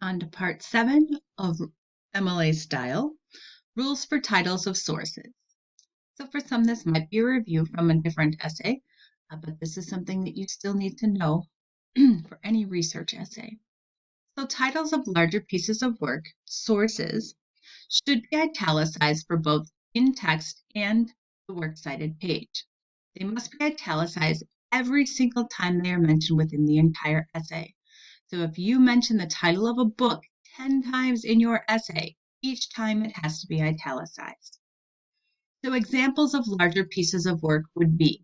On to part 7 of MLA Style, Rules for Titles of Sources. So for some, this might be a review from a different essay, but this is something that you still need to know for any research essay. So titles of larger pieces of work, sources, should be italicized for both in-text and the works cited page. They must be italicized every single time they are mentioned within the entire essay. So if you mention the title of a book 10 times in your essay, each time it has to be italicized. So examples of larger pieces of work would be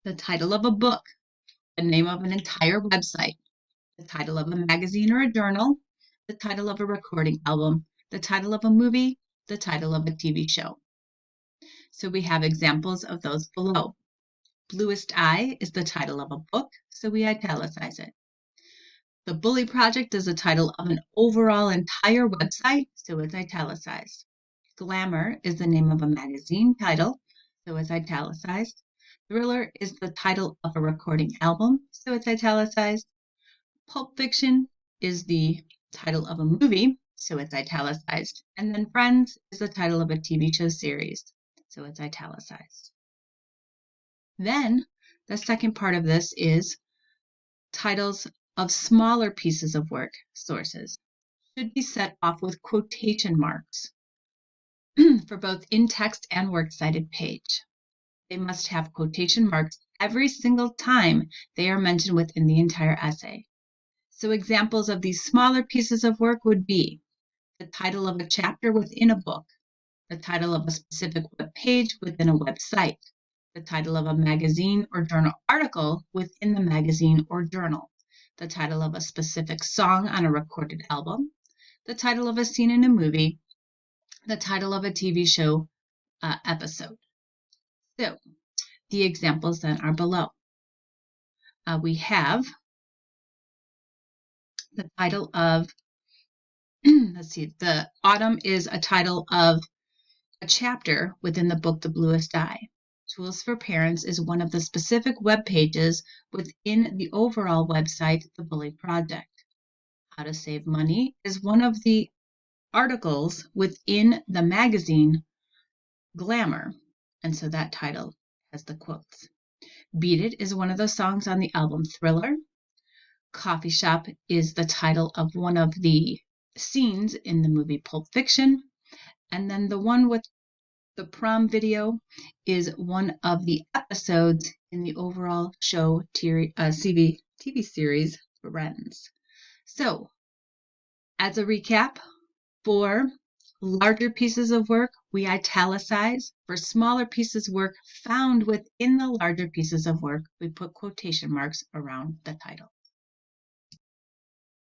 the title of a book, the name of an entire website, the title of a magazine or a journal, the title of a recording album, the title of a movie, the title of a TV show. So we have examples of those below. Bluest Eye is the title of a book, so we italicize it. The Bully Project is the title of an overall entire website, so it's italicized. Glamour is the name of a magazine title, so it's italicized. Thriller is the title of a recording album, so it's italicized. Pulp Fiction is the title of a movie, so it's italicized. And then Friends is the title of a TV show series, so it's italicized. Then the second part of this is titles of smaller pieces of work, sources, should be set off with quotation marks for both in-text and works cited page. They must have quotation marks every single time they are mentioned within the entire essay. So examples of these smaller pieces of work would be the title of a chapter within a book, the title of a specific web page within a website, the title of a magazine or journal article within the magazine or journal, the title of a specific song on a recorded album, the title of a scene in a movie, the title of a TV show episode. So the examples then are below. We have the title of, the autumn is a title of a chapter within the book The Bluest Eye. Tools for Parents is one of the specific web pages within the overall website, The Bully Project. How to Save Money is one of the articles within the magazine Glamour, and so that title has the quotes. Beat It is one of the songs on the album Thriller. Coffee Shop is the title of one of the scenes in the movie Pulp Fiction. And then the one with the prom video is one of the episodes in the overall show TV series Friends. So, as a recap, for larger pieces of work, we italicize. For smaller pieces of work found within the larger pieces of work, we put quotation marks around the title.